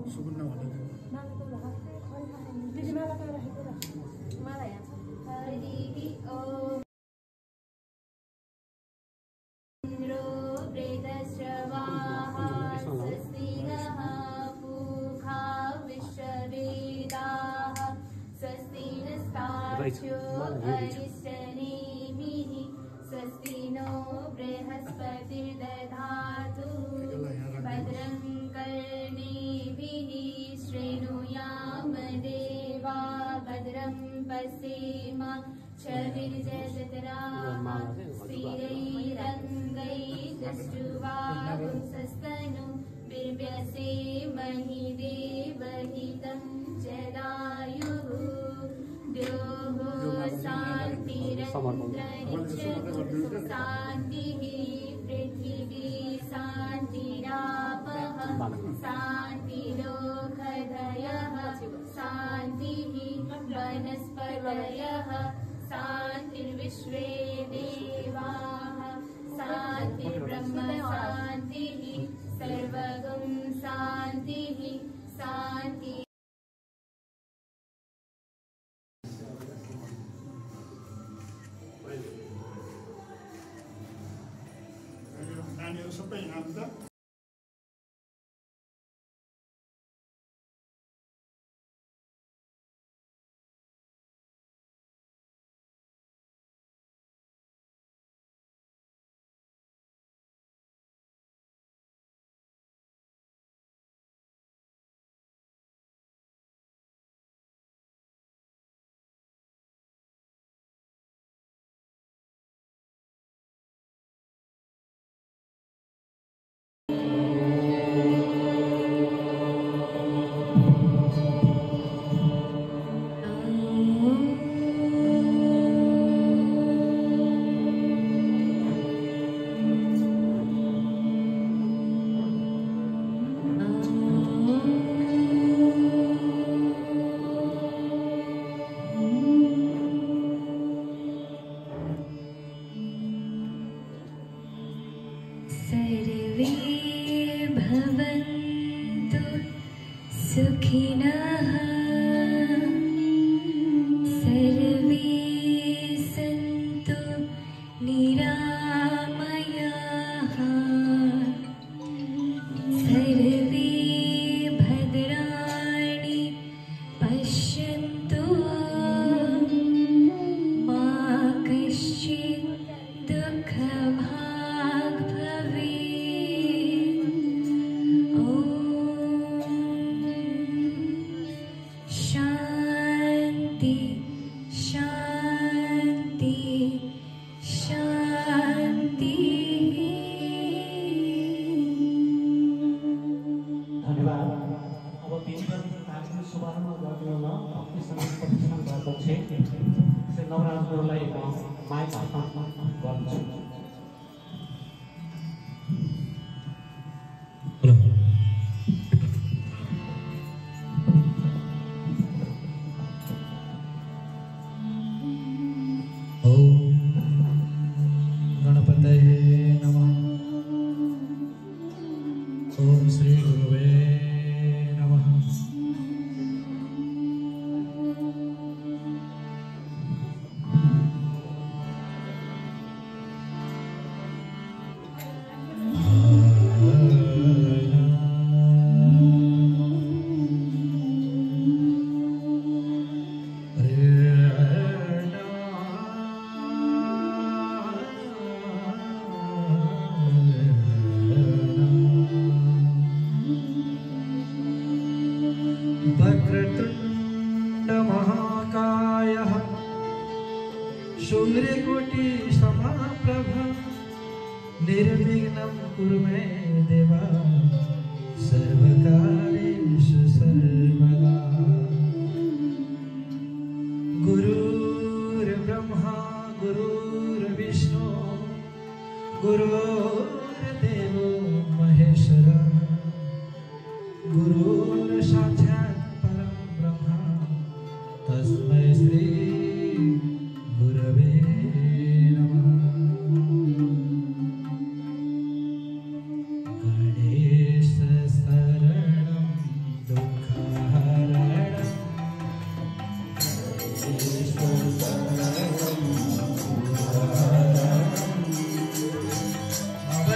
सुकुन्ना भनेको स्वस्ति नो बृहस्पतिर्दधातु भद्रं कर्णेभिः शृणुयाम देवा भद्रं पश्येमाक्षभिर्यजत्राः स्थिरैरङ्गैस्तुष्टुवागुंसस्तनु बिर्व्यसेमहि देवहितं जदायुः द्योः शान्तिरन्तरिक्षं शान्तिः पृथिवी शान्तिरापः शान्तिरोषधयः शान्तिः वनस्पतयः शान्तिर्विश्वे देवाः शान्तिर्ब्रह्म शान्तिः सर्वगं शान्तिः शान्ति नानीहरू सबै यहाँ हुन्छ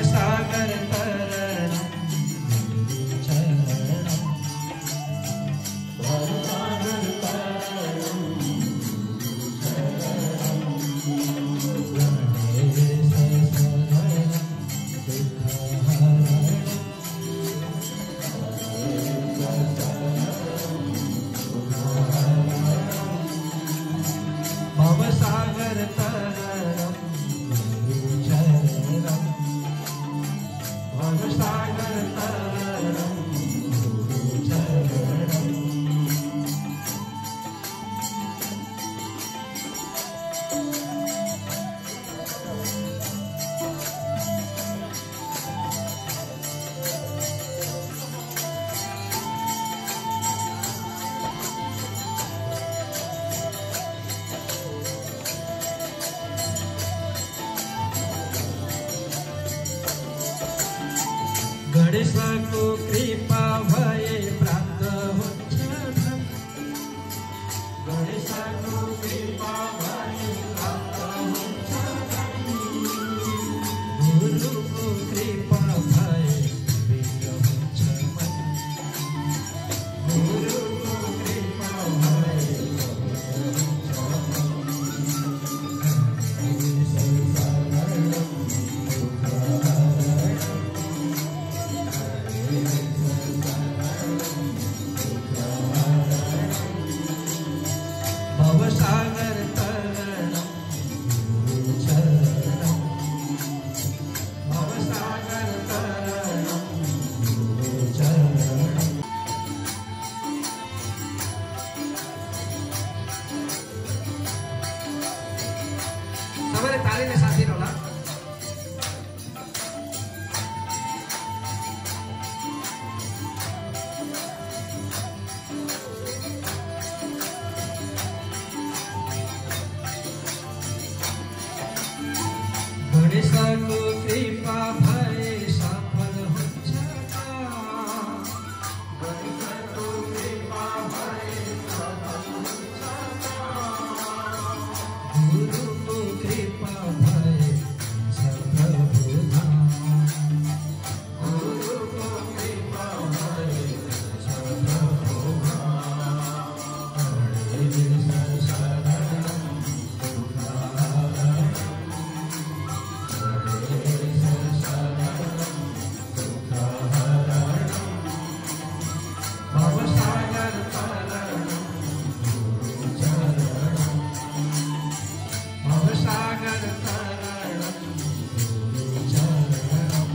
भवसागर तरणं चरणं भवसागर तरणं भवसागर तरणं चरणं भवसागर तरणं चरणं गणेशको कृपा भए प्राप्त हुन्छ धन गणेशको कृपा भए प्राप्त हुन्छ धन गुरुको कृपा भए विघ्न हुन्छ मन गुरुको कृपा भए भवसागर तरणं चरणं भवसागर तरणं चरणं सबैले तालीले साथ दिनु होला गणेशको कृपा भए सफल हुन्छ गणेशको कृपा भए सफल हुन्छ गुरुको कृपा भए सफल गुरुको कृपा भए सफल भवसागर तरणं चरणं भवसागर तरणं चरणं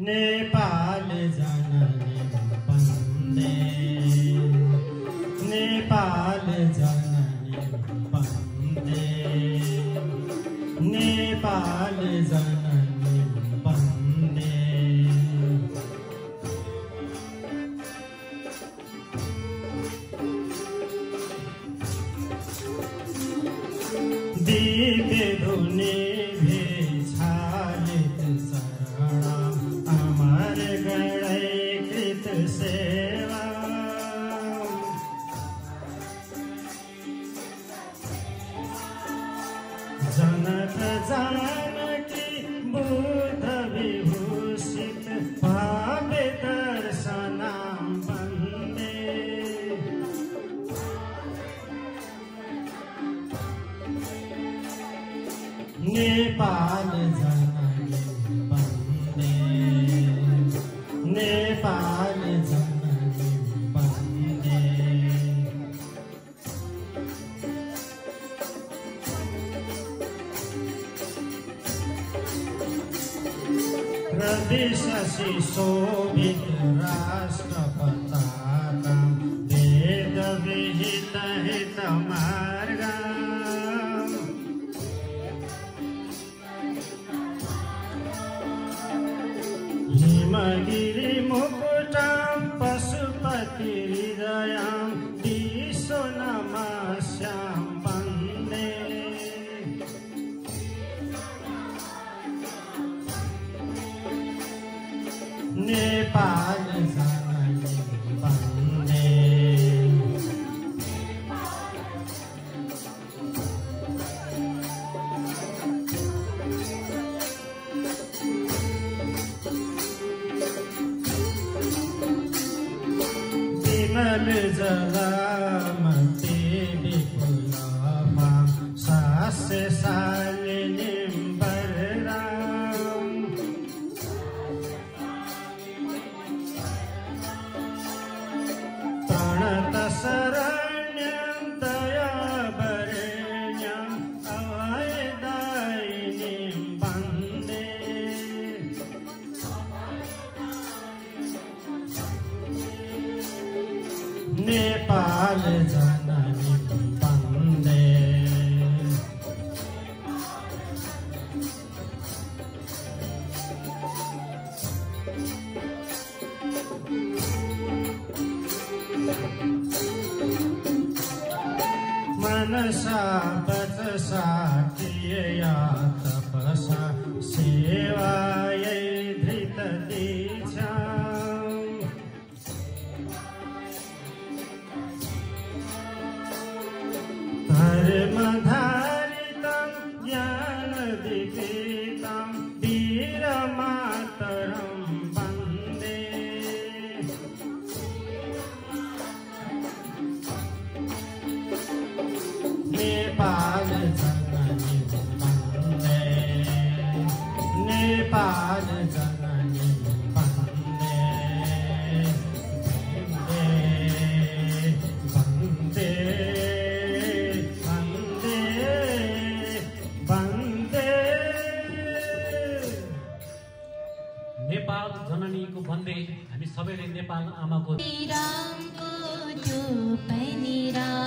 नेपाल जननी वन्दे नेपाल जननी वन्दे नेपाल जननी वन्दे दिव्य धुनी छालित शरण अमर गणैकृत सेवा जनक जानकी बुद्ध विभूषित भावे दर्शनां वन्दे नेपाल जननी वन्दे नेपाल जननी वन्दे रवि शशि शोभित राष्ट्र पताका वेद विहित हित मार्ग हिमगिरि मुकुटां पशुपति हृदयां दिशो नमस्यां वन्दे नेपाल जननी वन्दे नेपाल जलमती विपुलमा सासे सालिनी बलराम प्रणत शरण्यं दयावरेण्यं अभयदायिनीं वन्दे नेपाल जननी वन्दे मनसा वचसा क्रियया तपसा सेवायै धृतदीक्षा धर्मधारितं ज्ञानदीपितं वीरमातरं वन्दे नेपाल जननी वन्दे नेपाल जननी वन्दे वन्दे वन्दे वन्दे नेपाल जननीको वन्दे हामी सबैले नेपाल आमाको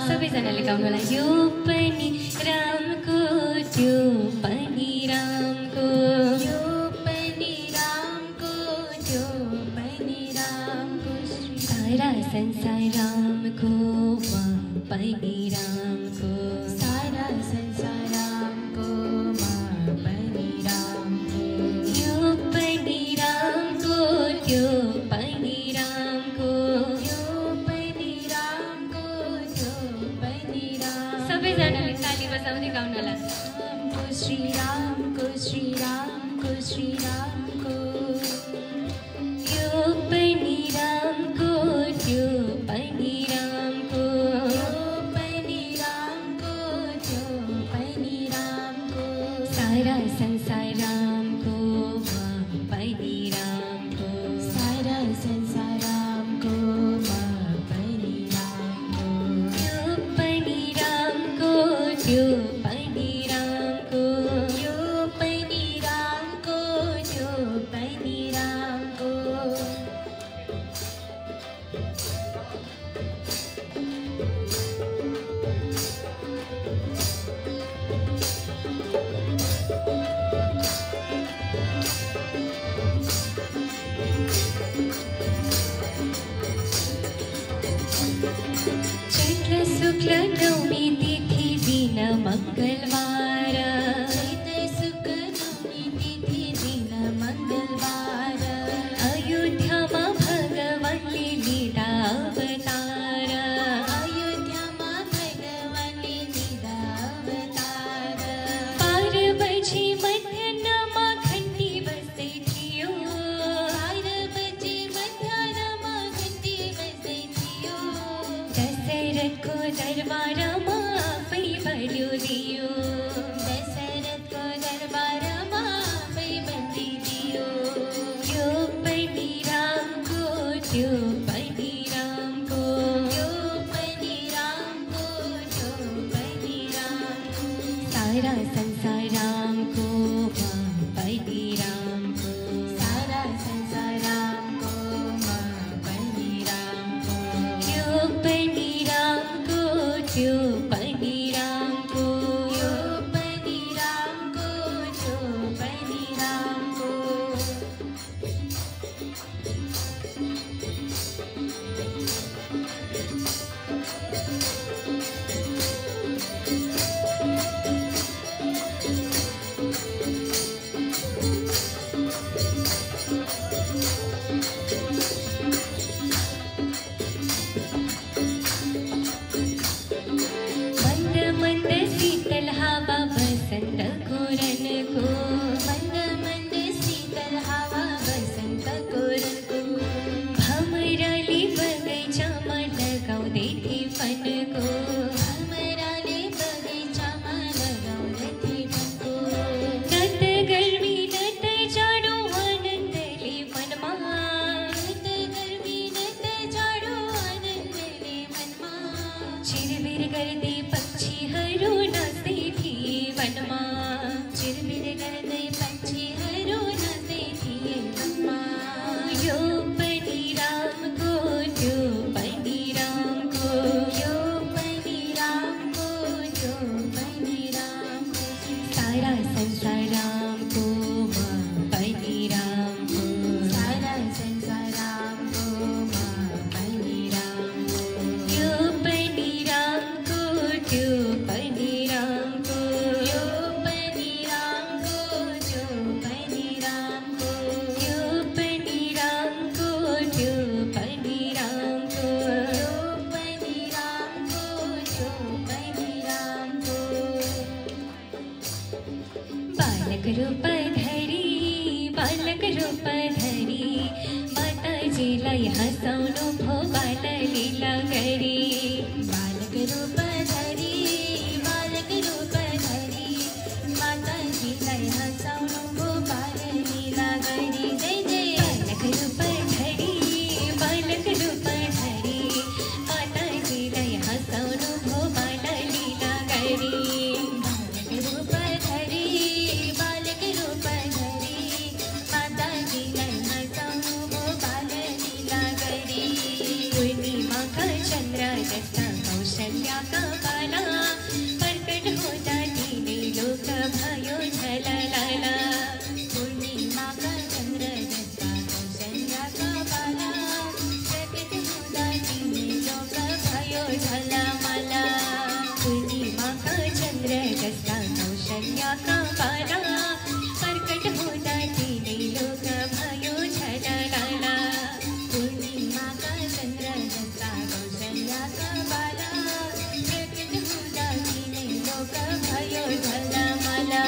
सबैजनाले गाउनुलाई यो पनि रामको त्यो पनि रामको यो पनि रामको त्यो पनि रामको सारा संसार रामको मा पनि रामको सारा संसार रामको मा पनि रामको यो पनि रामको त्यो पनि रामको यो पनि रामको त्यो पनि राम सबैजनाले ताली बजाउँदै गाउनला श्रीरामको श्रीरामको श्रीरामको यो पनि रामको त्यो पनि रामको यो पनि रामको त्यो पनि रामको सारा संसार रामको मा पनि रामको सारा संसार रामको मा पनि रामको यो पनि रामको त्यो पनि रामको यो पनि रामको त्यो पनि रामको संसार रामको म पनि रामको सारा संसार रामको म पनि रामको यो पनि रामको त्यो पनि रामको यो पनि रामको त्यो पनि रामको यो पनि रामको त्यो पनि रामको यो पनि रामको त्यो पनि रामको बालक रूप धरी माताजीलाई हँसाउनु भो बाल लीला गरी बालक रूप धरी माताजीलाई हँसाउनु भो बाल लीला गरी जय जय बालक रूप धरी माताजीलाई हँसाउनु भो बाल लीला गरी कौशल्या का बाला प्रकट होता तिने लोक भयो झललाला पूर्णिमा का चंद्र जसा कौशल्या का बाला प्रकट होता तिने लोक भयो झलमाला पूर्णिमा का चंद्र जसा कौशल्या का बाला प्रकट होता तिने लोक भयो झललाला पूर्णिमा का चंद्र जसा कौशल्या का बाला भयो झलमला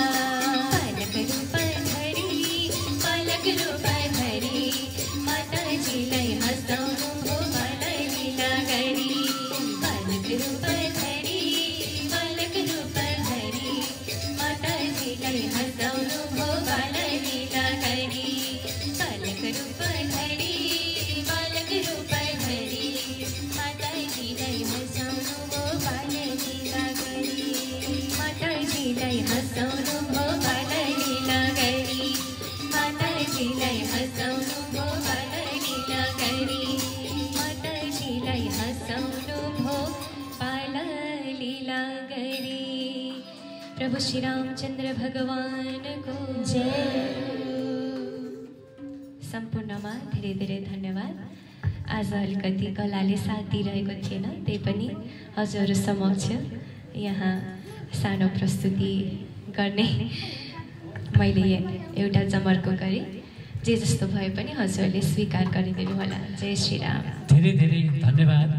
बालक रूप धरी माताजीलाई हँसाउनु भो बाल लीला गरी बालक रूप धरी माताजीलाई हँसाउनु भो बाल लीला गरी बालक रूप धरी माताजीलाई हँसाउनु भो बाल लीला गरी माताजीलाई हँसाउनु भो बाल लीला गरी माताजीलाई हँसाउनु भो बाल लीला गरी माताजीलाई हँसाउनु भो बाल लीला गरी प्रभु श्री रामचन्द्र भगवानको जय। सम्पूर्णमा धेरै धेरै धन्यवाद। आज अलिकति कलाले साथ दिइरहेको थिएन, त्यही पनि हजुरहरू समक्ष यहाँ सानो प्रस्तुति गर्ने मैले एउटा जमर्को गरेँ। जे जस्तो भए पनि हजुरहरूले स्वीकार गरिदिनु होला। जय श्री राम। धेरै धेरै धन्यवाद।